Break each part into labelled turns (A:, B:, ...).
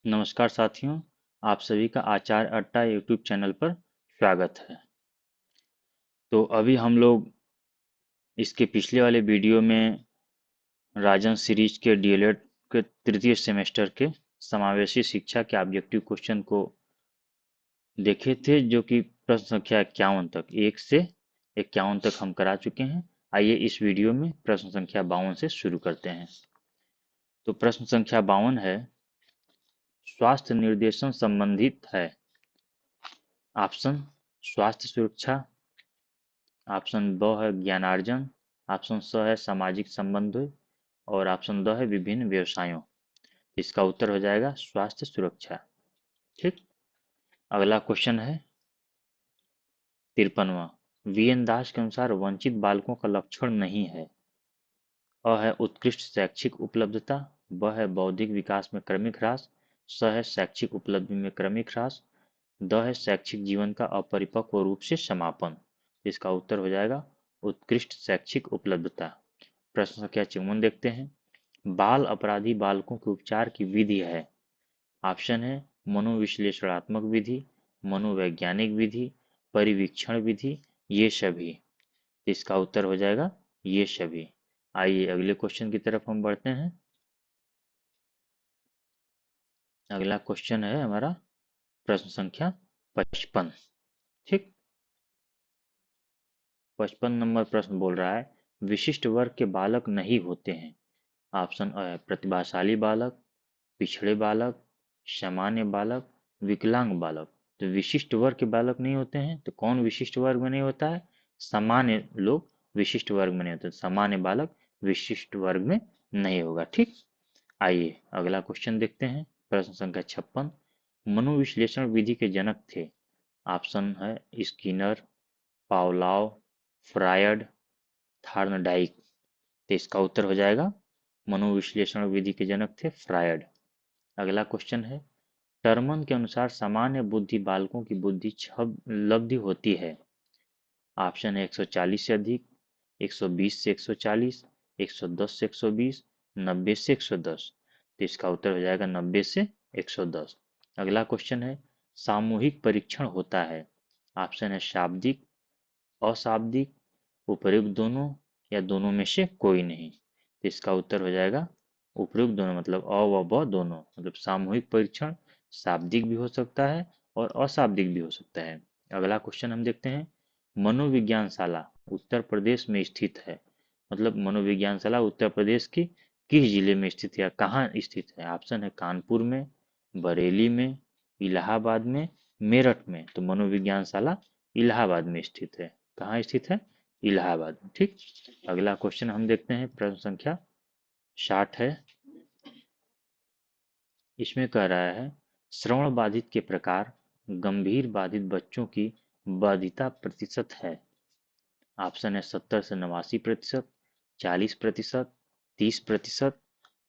A: नमस्कार साथियों, आप सभी का आचार्य अट्टा यूट्यूब चैनल पर स्वागत है। तो अभी हम लोग इसके पिछले वाले वीडियो में राजन सीरीज के डीएलएड के तृतीय सेमेस्टर के समावेशी शिक्षा के ऑब्जेक्टिव क्वेश्चन को देखे थे, जो कि प्रश्न संख्या 51 तक 1 से 51 तक हम करा चुके हैं। आइए इस वीडियो में प्रश्न संख्या 52 से शुरू करते हैं। तो प्रश्न संख्या 52 है, स्वास्थ्य निर्देशन संबंधित है। ऑप्शन स्वास्थ्य सुरक्षा, ऑप्शन ब है ज्ञानार्जन, ऑप्शन स है सामाजिक संबंध और ऑप्शन द है विभिन्न व्यवसायों। इसका उत्तर हो जाएगा स्वास्थ्य सुरक्षा। ठीक। अगला क्वेश्चन है 53वां। वीएन दास के अनुसार वंचित बालकों का लक्षण नहीं है। अ है उत्कृष्ट शैक्षिक उपलब्धता, ब है बौद्धिक विकास में क्रमिक ह्रास, स है शैक्षिक उपलब्धि में क्रमिक ह्रास, द है शैक्षिक जीवन का अपरिपक्व रूप से समापन। इसका उत्तर हो जाएगा उत्कृष्ट शैक्षिक उपलब्धता। प्रश्न संख्या 54 देखते हैं। बाल अपराधी बालकों के उपचार की विधि है। ऑप्शन है मनोविश्लेषणात्मक विधि, मनोवैज्ञानिक विधि, परिवीक्षण विधि, ये सभी। इसका उत्तर हो जाएगा ये सभी। आइए अगले क्वेश्चन की तरफ हम बढ़ते हैं। अगला क्वेश्चन है हमारा प्रश्न संख्या 55। ठीक। 55 नंबर प्रश्न बोल रहा है, विशिष्ट वर्ग के बालक नहीं होते हैं। ऑप्शन अ है प्रतिभाशाली बालक, पिछड़े बालक, सामान्य बालक, विकलांग बालक। तो विशिष्ट वर्ग के बालक नहीं होते हैं, तो कौन विशिष्ट वर्ग में नहीं होता है? सामान्य लोग विशिष्ट वर्ग में नहीं होते, सामान्य बालक विशिष्ट वर्ग में नहीं होगा। ठीक। आइए अगला क्वेश्चन देखते हैं। प्रश्न संख्या 56। मनोविश्लेषण विधि के जनक थे। ऑप्शन है स्किनर, पावलाव, फ्रायड, थार्नडाइक। तो इसका उत्तर हो जाएगा मनोविश्लेषण विधि के जनक थे फ्रायड। अगला क्वेश्चन है, टर्मन के अनुसार सामान्य बुद्धि बालकों की बुद्धि लब्धि होती है। ऑप्शन है 140 से अधिक, 120 से 140, 110 से 120, 90 से 110। तो इसका उत्तर हो जाएगा 90 से 110। अगला क्वेश्चन है, सामूहिक परीक्षण होता है। ऑप्शन है शाब्दिक, अशाब्दिक, उपर्युक्त दोनों या दोनों में से कोई नहीं। तो इसका उत्तर हो जाएगा उपयुक्त दोनों, मतलब अ व ब दोनों। मतलब सामूहिक परीक्षण शाब्दिक भी हो सकता है और अशाब्दिक भी हो सकता है। अगला क्वेश्चन हम देखते हैं, मनोविज्ञानशाला उत्तर प्रदेश में स्थित है। मतलब मनोविज्ञानशाला उत्तर प्रदेश की किस जिले में स्थित है या कहाँ स्थित है? ऑप्शन है कानपुर में, बरेली में, इलाहाबाद में, मेरठ में। तो मनोविज्ञानशाला इलाहाबाद में स्थित है। कहाँ स्थित है? इलाहाबाद में। ठीक। अगला क्वेश्चन हम देखते हैं, प्रश्न संख्या 60 है। इसमें कह रहा है, श्रवण बाधित के प्रकार गंभीर बाधित बच्चों की बाधिता प्रतिशत है। ऑप्शन है 70 से 89%, 40%, 30%,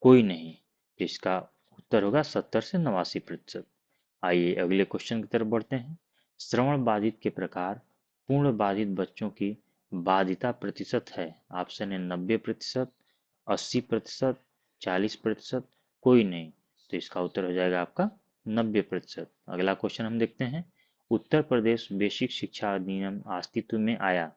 A: कोई नहीं। तो इसका उत्तर होगा 70 से 89%। आइए अगले क्वेश्चन की तरफ बढ़ते हैं। श्रवण बाधित के प्रकार पूर्ण बाधित बच्चों की बाधिता प्रतिशत है। ऑप्शन है 90%, 80%, 40%, कोई नहीं। तो इसका उत्तर हो जाएगा आपका 90%। अगला क्वेश्चन हम देखते हैं, उत्तर प्रदेश बेसिक शिक्षा अधिनियम अस्तित्व में आया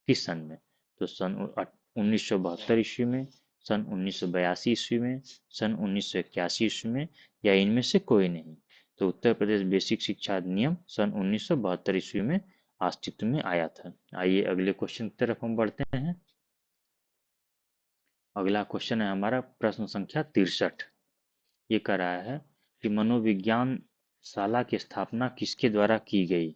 A: किस सन में? तो सन 1972 ईस्वी में, सन 1982 ईस्वी में, सन 1981 ईस्वी में, या इनमें से कोई नहीं। तो उत्तर प्रदेश बेसिक शिक्षा अधिनियम सन 1972 ईस्वी में अस्तित्व में आया था। आइए अगले क्वेश्चन की तरफ हम बढ़ते हैं। अगला क्वेश्चन है हमारा प्रश्न संख्या 63। ये कह रहा है कि मनोविज्ञान शाला की स्थापना किसके द्वारा की गई?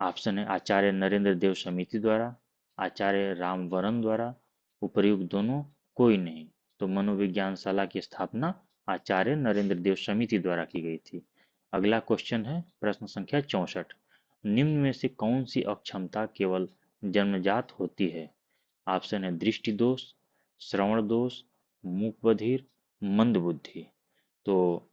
A: ऑप्शन है आचार्य नरेंद्र देव समिति द्वारा, आचार्य रामवरम द्वारा, उपर्युक्त दोनों, कोई नहीं। तो मनोविज्ञानशाला की स्थापना आचार्य नरेंद्र देव समिति द्वारा की गई थी। अगला क्वेश्चन है प्रश्न संख्या 64। निम्न में से कौन सी अक्षमता केवल जन्मजात होती है? ऑप्शन है दृष्टि दोष, श्रवण दोष, मूक बधिर, मंद बुद्धि। तो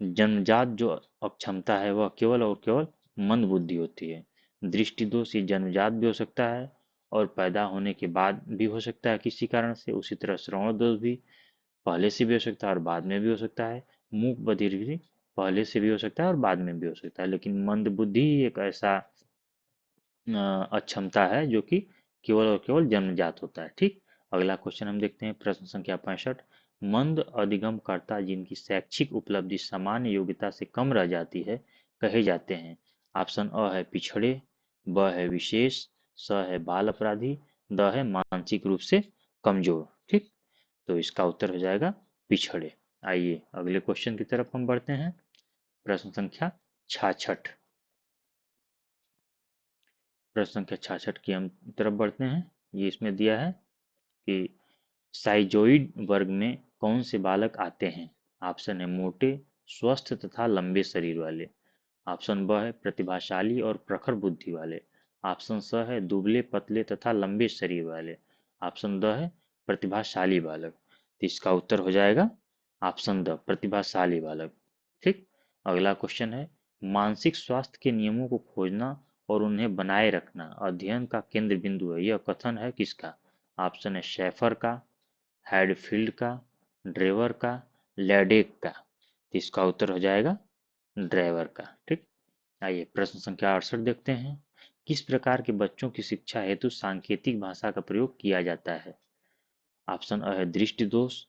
A: जन्मजात जो अक्षमता है वह केवल और केवल मंद बुद्धि होती है। दृष्टि दोष ये जन्मजात भी हो सकता है और पैदा होने के बाद भी हो सकता है किसी कारण से। उसी तरह श्रवण दोष भी पहले से भी हो सकता है और बाद में भी हो सकता है। मूक बधिर भी पहले से भी हो सकता है और बाद में भी हो सकता है, लेकिन मंद बुद्धि एक ऐसा अक्षमता है जो कि केवल और केवल जन्मजात होता है। ठीक। अगला क्वेश्चन हम देखते हैं, प्रश्न संख्या 65। मंद अधिगमकर्ता जिनकी शैक्षिक उपलब्धि सामान्य योग्यता से कम रह जाती है कहे जाते हैं। ऑप्शन अ है पिछड़े, ब है विशेष, स है बाल अपराधी, द है मानसिक रूप से कमजोर। ठीक। तो इसका उत्तर हो जाएगा पिछड़े। आइए अगले क्वेश्चन की तरफ हम बढ़ते हैं। प्रश्न संख्या 66। प्रश्न संख्या 66 की हम तरफ बढ़ते हैं। ये इसमें दिया है कि साइजोइड वर्ग में कौन से बालक आते हैं। ऑप्शन है मोटे, स्वस्थ तथा लंबे शरीर वाले। ऑप्शन ब है प्रतिभाशाली और प्रखर बुद्धि वाले। ऑप्शन स है दुबले पतले तथा लंबे शरीर वाले। ऑप्शन द है प्रतिभाशाली बालक। तो इसका उत्तर हो जाएगा ऑप्शन द प्रतिभाशाली बालक। ठीक। अगला क्वेश्चन है, मानसिक स्वास्थ्य के नियमों को खोजना और उन्हें बनाए रखना अध्ययन का केंद्र बिंदु है, यह कथन है किसका। ऑप्शन है शेफर का, हैडफील्ड का, ड्रेवर का, लैडेक का। तो इसका उत्तर हो जाएगा ड्राइवर का। ठीक। आइए प्रश्न संख्या 68 देखते हैं। किस प्रकार के बच्चों की शिक्षा हेतु सांकेतिक भाषा का प्रयोग किया जाता है। ऑप्शन अ है दृष्टि दोष,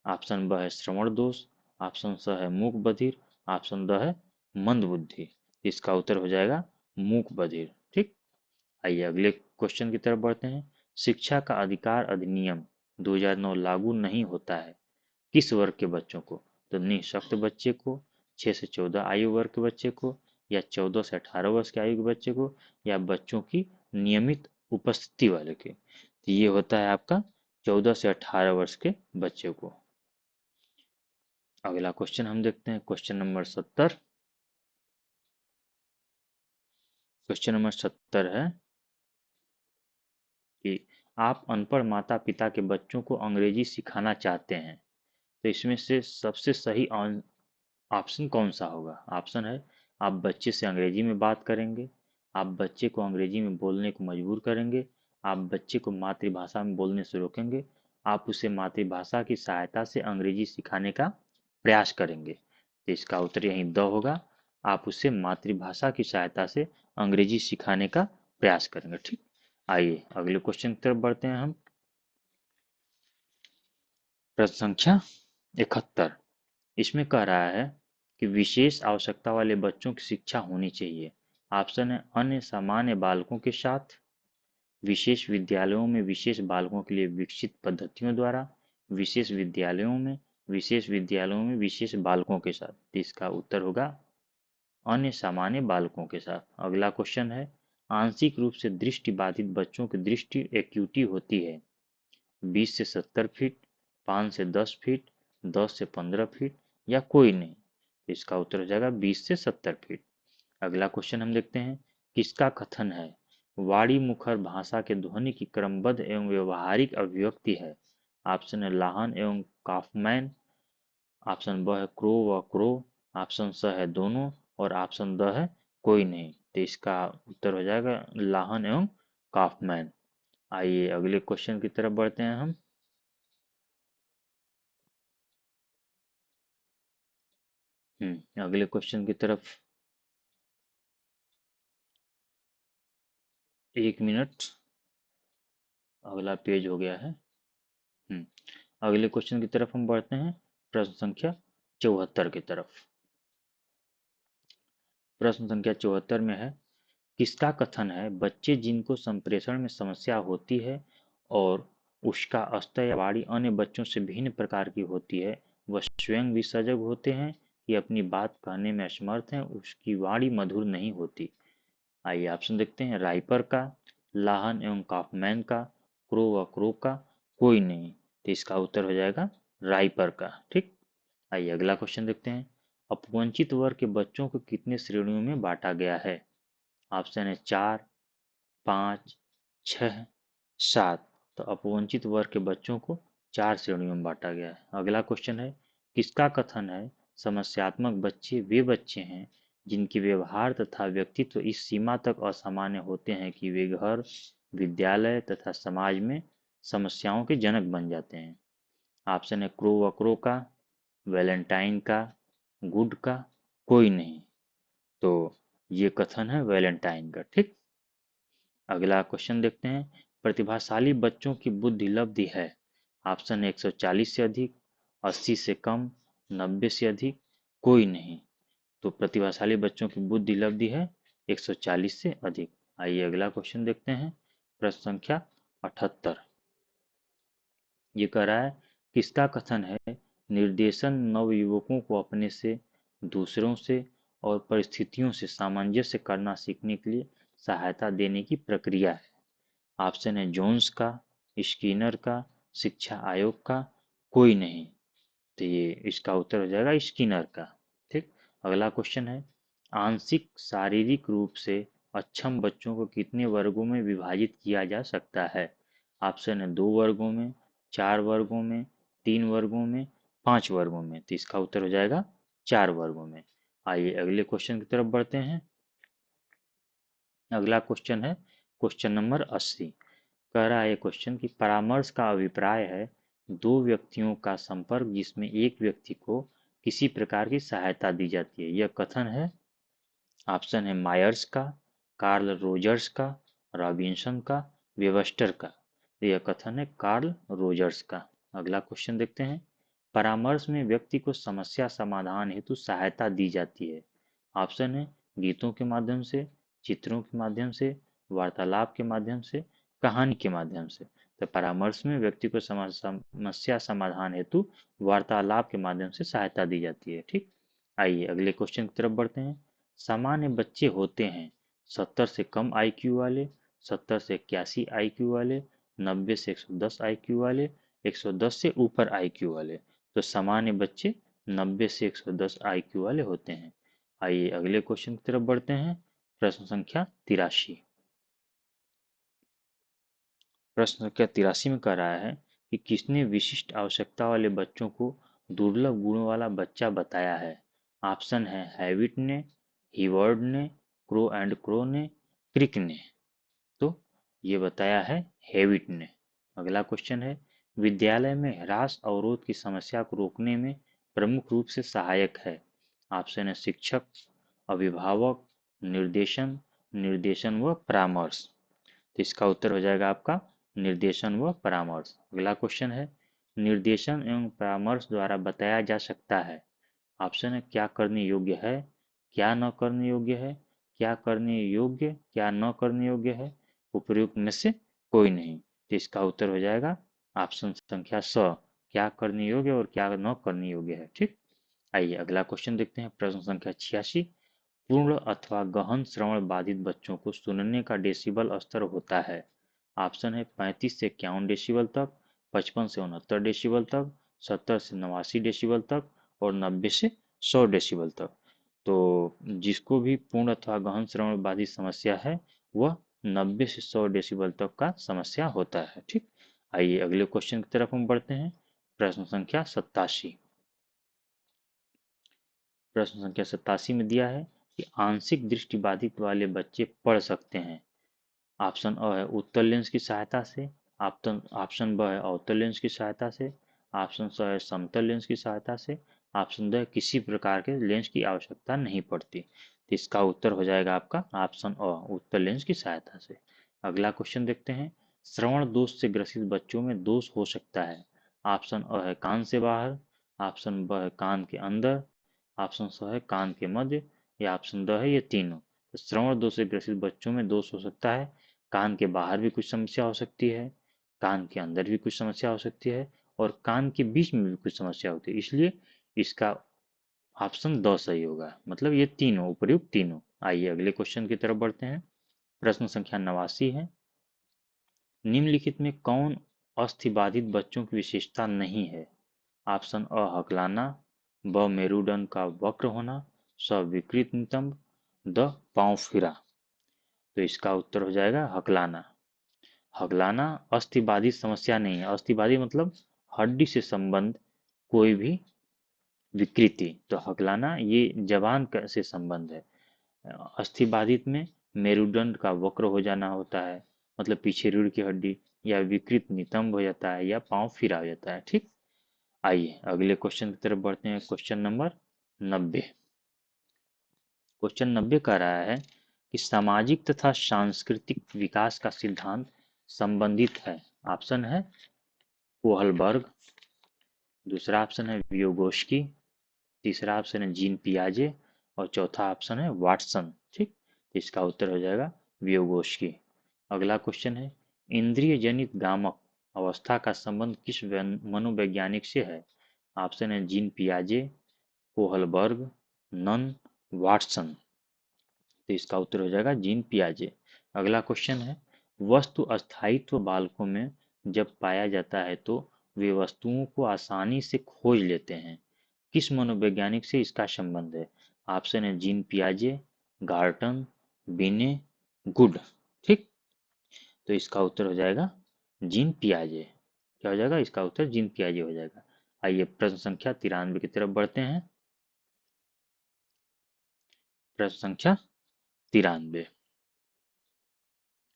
A: ऑप्शन ब है श्रवण दोष, ऑप्शन स है मूक बधिर, ऑप्शन द है मंद बुद्धि। इसका उत्तर हो जाएगा मूक बधिर। ठीक। आइए अगले क्वेश्चन की तरफ बढ़ते हैं। शिक्षा का अधिकार अधिनियम 2009 लागू नहीं होता है किस वर्ग के बच्चों को। तो निःशक्त बच्चे को, 6 से 14 आयु वर्ग के बच्चे को, या 14 से 18 वर्ष के आयु के बच्चे को, या बच्चों की नियमित उपस्थिति वाले के। तो ये होता है आपका 14 से 18 वर्ष के बच्चे को। अगला क्वेश्चन हम देखते हैं, क्वेश्चन नंबर 70। क्वेश्चन नंबर 70 है कि आप अनपढ़ माता पिता के बच्चों को अंग्रेजी सिखाना चाहते हैं, तो इसमें से सबसे सही ऑप्शन कौन सा होगा। ऑप्शन है आप बच्चे से अंग्रेजी में बात करेंगे, आप बच्चे को अंग्रेजी में बोलने को मजबूर करेंगे, आप बच्चे को मातृभाषा में बोलने से रोकेंगे, आप उसे मातृभाषा की सहायता से अंग्रेजी सिखाने का प्रयास करेंगे। तो इसका उत्तर यही द होगा, आप उसे मातृभाषा की सहायता से अंग्रेजी सिखाने का प्रयास करेंगे। ठीक। आइए अगले क्वेश्चन की तरफ बढ़ते हैं हम। प्रश्न संख्या 71। इसमें कह रहा है कि विशेष आवश्यकता वाले बच्चों की शिक्षा होनी चाहिए। ऑप्शन है अन्य सामान्य बालकों के साथ, विशेष विद्यालयों में विशेष बालकों के लिए विकसित पद्धतियों द्वारा, विशेष विद्यालयों में, विशेष विद्यालयों में विशेष बालकों के साथ। तो इसका उत्तर होगा अन्य सामान्य बालकों के साथ। अगला क्वेश्चन है, आंशिक रूप से दृष्टि बाधित बच्चों की दृष्टि एक्यूटी होती है 20 से 70 फीट, 5 से 10 फीट, 10 से 15 फीट, या कोई नहीं। इसका उत्तर हो जाएगा 20 से 70 फीट। अगला क्वेश्चन हम देखते हैं, किसका कथन है वाणी मुखर भाषा के ध्वनि की क्रमबद्ध एवं व्यवहारिक अभिव्यक्ति है। ऑप्शन है लाहन एवं काफमैन, ऑप्शन ब है क्रो व क्रो, ऑप्शन स है दोनों, और ऑप्शन द है कोई नहीं। तो इसका उत्तर हो जाएगा लाहन एवं काफमैन। आइए अगले क्वेश्चन की तरफ बढ़ते हैं हम। अगले क्वेश्चन की तरफ। 1 मिनट, अगला पेज हो गया है। हम्म, अगले क्वेश्चन की तरफ हम बढ़ते हैं, प्रश्न संख्या 74 की तरफ। प्रश्न संख्या 74 में है, किसका कथन है बच्चे जिनको संप्रेषण में समस्या होती है और उसका स्तर या वाणी अन्य बच्चों से भिन्न प्रकार की होती है, वह स्वयं भी सजग होते हैं कि अपनी बात कहने में असमर्थ हैं, उसकी वाणी मधुर नहीं होती। आइए ऑप्शन देखते हैं, राइपर का, लाहन एवं काफमैन का, क्रो व क्रो का, कोई नहीं। तो इसका उत्तर हो जाएगा राइपर का। ठीक। आइए अगला क्वेश्चन देखते हैं, अपवंचित वर्ग के बच्चों को कितने श्रेणियों में बांटा गया है। ऑप्शन है 4, 5, 6, 7। तो अपवंचित वर्ग के बच्चों को 4 श्रेणियों में बांटा गया है। अगला क्वेश्चन है, किसका कथन है समस्यात्मक बच्चे वे बच्चे हैं जिनके व्यवहार तथा व्यक्तित्व इस सीमा तक असामान्य होते हैं कि वे घर, विद्यालय तथा समाज में समस्याओं के जनक बन जाते हैं। ऑप्शन है क्रो वक्रो का, वैलेंटाइन का, गुड का कोई नहीं। तो ये कथन है वैलेंटाइन का। ठीक, अगला क्वेश्चन देखते हैं। प्रतिभाशाली बच्चों की बुद्धि लब्धि है। ऑप्शन 140 से अधिक, 80 से कम, 90 से अधिक, कोई नहीं। तो प्रतिभाशाली बच्चों की बुद्धि लब्धि है 140 से अधिक। आइए अगला क्वेश्चन देखते हैं। प्रश्न संख्या 78। ये कह रहा है, किसका कथन है निर्देशन नवयुवकों को अपने से, दूसरों से और परिस्थितियों से सामंजस्य करना सीखने के लिए सहायता देने की प्रक्रिया है। ऑप्शन है जोन्स का, स्किनर का, शिक्षा आयोग का, कोई नहीं। तो ये इसका उत्तर हो जाएगा स्किनर का। ठीक, अगला क्वेश्चन है, आंशिक शारीरिक रूप से अक्षम बच्चों को कितने वर्गों में विभाजित किया जा सकता है। ऑप्शन है 2 वर्गों में, 4 वर्गों में, 3 वर्गों में, 5 वर्गों में। तो इसका उत्तर हो जाएगा 4 वर्गों में। आइए अगले क्वेश्चन की तरफ बढ़ते हैं। अगला क्वेश्चन है क्वेश्चन नंबर 80। कह रहा है क्वेश्चन की परामर्श का अभिप्राय है दो व्यक्तियों का संपर्क जिसमें एक व्यक्ति को किसी प्रकार की सहायता दी जाती है। यह कथन है, ऑप्शन है मायर्स का, कार्ल रोजर्स का, रॉबिन्सन का, वेबस्टर का। यह कथन है कार्ल रोजर्स का। अगला क्वेश्चन देखते हैं। परामर्श में व्यक्ति को समस्या समाधान हेतु सहायता दी जाती है। ऑप्शन है गीतों के माध्यम से, चित्रों के माध्यम से, वार्तालाप के माध्यम से, कहानी के माध्यम से। तो परामर्श में व्यक्ति को समस्या समाधान हेतु वार्तालाप के माध्यम से सहायता दी जाती है। ठीक, आइए अगले क्वेश्चन की तरफ बढ़ते हैं। सामान्य बच्चे होते हैं 70 से कम आईक्यू वाले, 70 से 81 आईक्यू वाले, 90 से 110 आईक्यू वाले, 110 से ऊपर आईक्यू वाले। तो सामान्य बच्चे 90 से 110 आईक्यू वाले होते हैं। आइए अगले क्वेश्चन की तरफ बढ़ते हैं। प्रश्न संख्या 83। प्रश्न संख्या 83 में कह रहा है कि किसने विशिष्ट आवश्यकता वाले बच्चों को दुर्लभ गुणों वाला बच्चा बताया है। ऑप्शन है हैविट ने, हिवर्ड ने, क्रो एंड क्रो ने, क्रिक ने। तो ये बताया है हैविट ने। अगला क्वेश्चन है, विद्यालय में ह्रास अवरोध की समस्या को रोकने में प्रमुख रूप से सहायक है। ऑप्शन है शिक्षक, अभिभावक, निर्देशन, निर्देशन व परामर्श। तो इसका उत्तर हो जाएगा आपका निर्देशन व परामर्श। अगला क्वेश्चन है, निर्देशन एवं परामर्श द्वारा बताया जा सकता है। ऑप्शन है क्या करने योग्य है, क्या न करने योग्य है, क्या करने योग्य, क्या न करने योग्य है, उपयुक्त में से कोई नहीं। तो इसका उत्तर हो जाएगा ऑप्शन संख्या 100, क्या करने योग्य और क्या न करने योग्य है। ठीक, आइए अगला क्वेश्चन देखते हैं। प्रश्न संख्या 86। पूर्ण अथवा गहन श्रवण बाधित बच्चों को सुनने का डेसिबल स्तर होता है। ऑप्शन है 35 से 51 डेसिबल तक, 55 से 69 डेसिबल तक, 70 से 89 डेसिबल तक और 90 से 100 डेसिबल तक। तो जिसको भी पूर्ण अथवा गहन श्रवण बाधित समस्या है वह 90 से 100 डेसिबल तक का समस्या होता है। ठीक, आइए अगले क्वेश्चन की तरफ हम बढ़ते हैं। प्रश्न संख्या 87। प्रश्न संख्या 87 में दिया है कि आंशिक दृष्टिबाधित वाले बच्चे पढ़ सकते हैं। ऑप्शन अ है उत्तल लेंस की सहायता से, ऑप्शन ऑप्शन ब है अवतल लेंस की सहायता से, ऑप्शन स है समतल लेंस की सहायता से, ऑप्शन द है किसी प्रकार के लेंस की आवश्यकता नहीं पड़ती। तो इसका उत्तर हो जाएगा आपका ऑप्शन अ उत्तल लेंस की सहायता से। अगला क्वेश्चन देखते हैं। श्रवण दोष से ग्रसित बच्चों में दोष हो सकता है। ऑप्शन अ है कान से बाहर, ऑप्शन ब है कान के अंदर, ऑप्शन स है कान के मध्य, या ऑप्शन द है ये तीनों। तो श्रवण दोष से ग्रसित बच्चों में दोष हो सकता है कान के बाहर भी कुछ समस्या हो सकती है, कान के अंदर भी कुछ समस्या हो सकती है और कान के बीच में भी कुछ समस्या होती है। इसलिए इसका ऑप्शन द सही होगा, मतलब ये तीनों उपर्युक्त तीनों। आइए अगले क्वेश्चन की तरफ बढ़ते हैं। प्रश्न संख्या 89 है, निम्नलिखित में कौन अस्थिबाधित बच्चों की विशेषता नहीं है। ऑप्शन अ हकलाना, ब मेरुदंड का वक्र होना, स विकृत नितंब, द पांव फिरा। तो इसका उत्तर हो जाएगा हकलाना। हकलाना अस्थिबाधित समस्या नहीं है। अस्थिबाधित मतलब हड्डी से संबंध कोई भी विकृति। तो हकलाना ये जबान से संबंध है। अस्थिबाधित में मेरुदंड का वक्र हो जाना होता है, मतलब पीछे रीढ़ की हड्डी, या विकृत नितंब हो जाता है, या पांव फिरा हो जाता है। ठीक, आइए अगले क्वेश्चन की तरफ बढ़ते हैं। Question number 90। क्वेश्चन 90 कह रहा है कि सामाजिक तथा सांस्कृतिक विकास का सिद्धांत संबंधित है। ऑप्शन है कोहलबर्ग, दूसरा ऑप्शन है वियोगोस्की, तीसरा ऑप्शन है जीन पियाजे और चौथा ऑप्शन है वाटसन। ठीक, तो इसका उत्तर हो जाएगा वियोगोस्की। अगला क्वेश्चन है इंद्रिय जनित गामक अवस्था का संबंध किस मनोवैज्ञानिक से है। ऑप्शन है जीन पियाजे, कोहलबर्ग, नन, वाटसन। तो इसका उत्तर हो जाएगा जीन पियाजे। अगला क्वेश्चन है वस्तु अस्थायित्व बालकों में जब पाया जाता है तो वे वस्तुओं को आसानी से खोज लेते हैं। किस मनोवैज्ञानिक से इसका संबंध है। ऑप्शन है जीन पियाजे, गार्टन, बिने, गुड। ठीक, तो इसका उत्तर हो जाएगा जीन पियाजे। क्या हो जाएगा इसका उत्तर जीन पियाजे हो जाएगा। आइए प्रश्न संख्या 93 की तरफ बढ़ते हैं। प्रश्न संख्या 93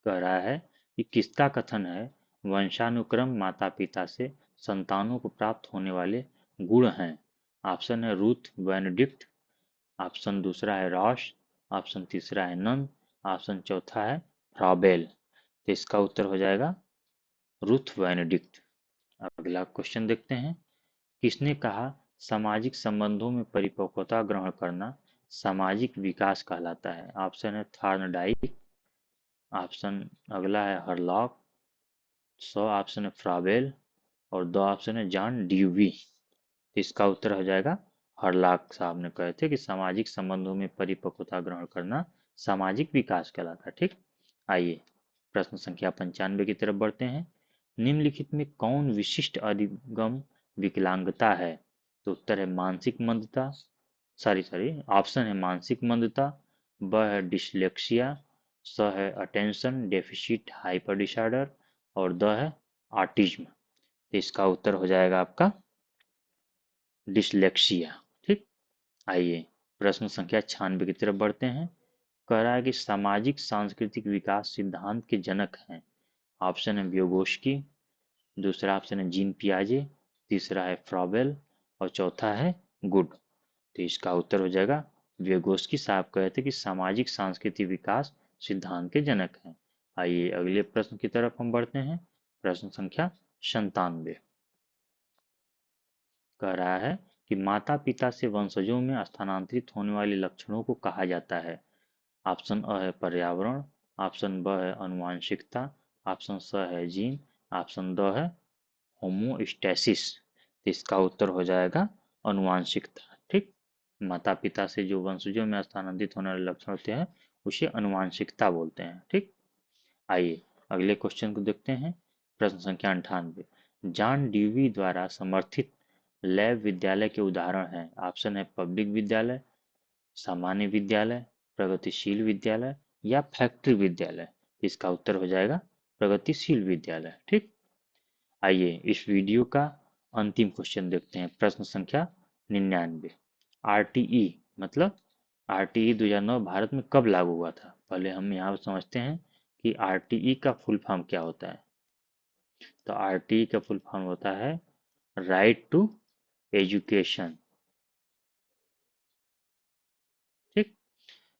A: कह रहा है कि किसका कथन है वंशानुक्रम माता पिता से संतानों को प्राप्त होने वाले गुण हैं। ऑप्शन है रूथ बेनेडिक्ट, ऑप्शन दूसरा है रॉश, ऑप्शन तीसरा है नन, ऑप्शन चौथा है फ्रॉबेल। तो इसका उत्तर हो जाएगा रूथ बेनेडिक्ट। अगला क्वेश्चन देखते हैं किसने कहा सामाजिक संबंधों में परिपक्वता ग्रहण करना सामाजिक विकास कहलाता है। ऑप्शन है थॉर्नडाइक, ऑप्शन अगला है हरलॉक, सौ ऑप्शन है फ्राबेल और दो ऑप्शन है जॉन ड्यूवी। तो इसका उत्तर हो जाएगा हरलॉक। साहब ने कहे थे कि सामाजिक संबंधों में परिपक्वता ग्रहण करना सामाजिक विकास कहलाता है। ठीक, आइए प्रश्न संख्या 95 की तरफ बढ़ते हैं। निम्नलिखित में कौन विशिष्ट अधिगम विकलांगता है। तो उत्तर है मानसिक मंदता, सॉरी ऑप्शन है मानसिक मंदता, ब है डिसलेक्सिया, स है अटेंशन डेफिसिट हाइपर डिसऑर्डर और द है ऑटिज्म। तो इसका उत्तर हो जाएगा आपका डिसलेक्सिया। ठीक, आइए प्रश्न संख्या 96 की तरफ बढ़ते हैं। कह रहा है कि सामाजिक सांस्कृतिक विकास सिद्धांत के जनक हैं। ऑप्शन है व्योगोस्की, दूसरा ऑप्शन है जीन पियाजे, तीसरा है फ्रॉबेल और चौथा है गुड। तो इसका उत्तर हो जाएगा व्यगोस्की। साहब कहते कि सामाजिक सांस्कृतिक विकास सिद्धांत के जनक हैं। आइए अगले प्रश्न की तरफ हम बढ़ते हैं। प्रश्न संख्या 97 कह रहा है कि माता पिता से वंशजों में स्थानांतरित होने वाले लक्षणों को कहा जाता है। ऑप्शन अ है पर्यावरण, ऑप्शन ब है आनुवंशिकता, ऑप्शन स है जीन, ऑप्शन द है होमोस्टैसिस। तो इसका उत्तर हो जाएगा आनुवंशिकता। ठीक, माता पिता से जो वंशजों में स्थानांतरित होने वाले लक्षण होते हैं उसे आनुवंशिकता बोलते हैं। ठीक, आइए अगले क्वेश्चन को देखते हैं। प्रश्न संख्या 98 जॉन ड्यूवी द्वारा समर्थित लैब विद्यालय के उदाहरण हैं। ऑप्शन है पब्लिक विद्यालय, सामान्य विद्यालय, प्रगतिशील विद्यालय या फैक्ट्री विद्यालय। इसका उत्तर हो जाएगा प्रगतिशील विद्यालय। ठीक, आइए इस वीडियो का अंतिम क्वेश्चन देखते हैं। प्रश्न संख्या 99 आरटीई मतलब आरटीई 2009 भारत में कब लागू हुआ था। पहले हम यहाँ समझते हैं कि आरटीई का फुल फॉर्म क्या होता है। तो आरटीई का फुल फॉर्म होता है राइट टू एजुकेशन। ठीक,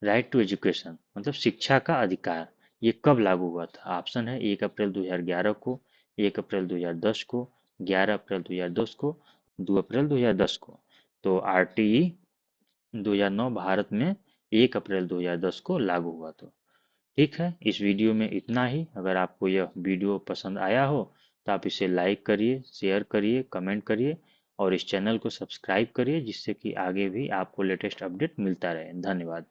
A: राइट टू एजुकेशन मतलब शिक्षा का अधिकार। ये कब लागू हुआ था। ऑप्शन है 1 अप्रैल 2011 को, 1 अप्रैल 2010 को, 11 अप्रैल 2010 को, 2 अप्रैल 2010 को। तो आरटीई 2009 भारत में 1 अप्रैल 2010 को लागू हुआ। तो ठीक है, इस वीडियो में इतना ही। अगर आपको यह वीडियो पसंद आया हो तो आप इसे लाइक करिए, शेयर करिए, कमेंट करिए और इस चैनल को सब्सक्राइब करिए जिससे कि आगे भी आपको लेटेस्ट अपडेट मिलता रहे। धन्यवाद।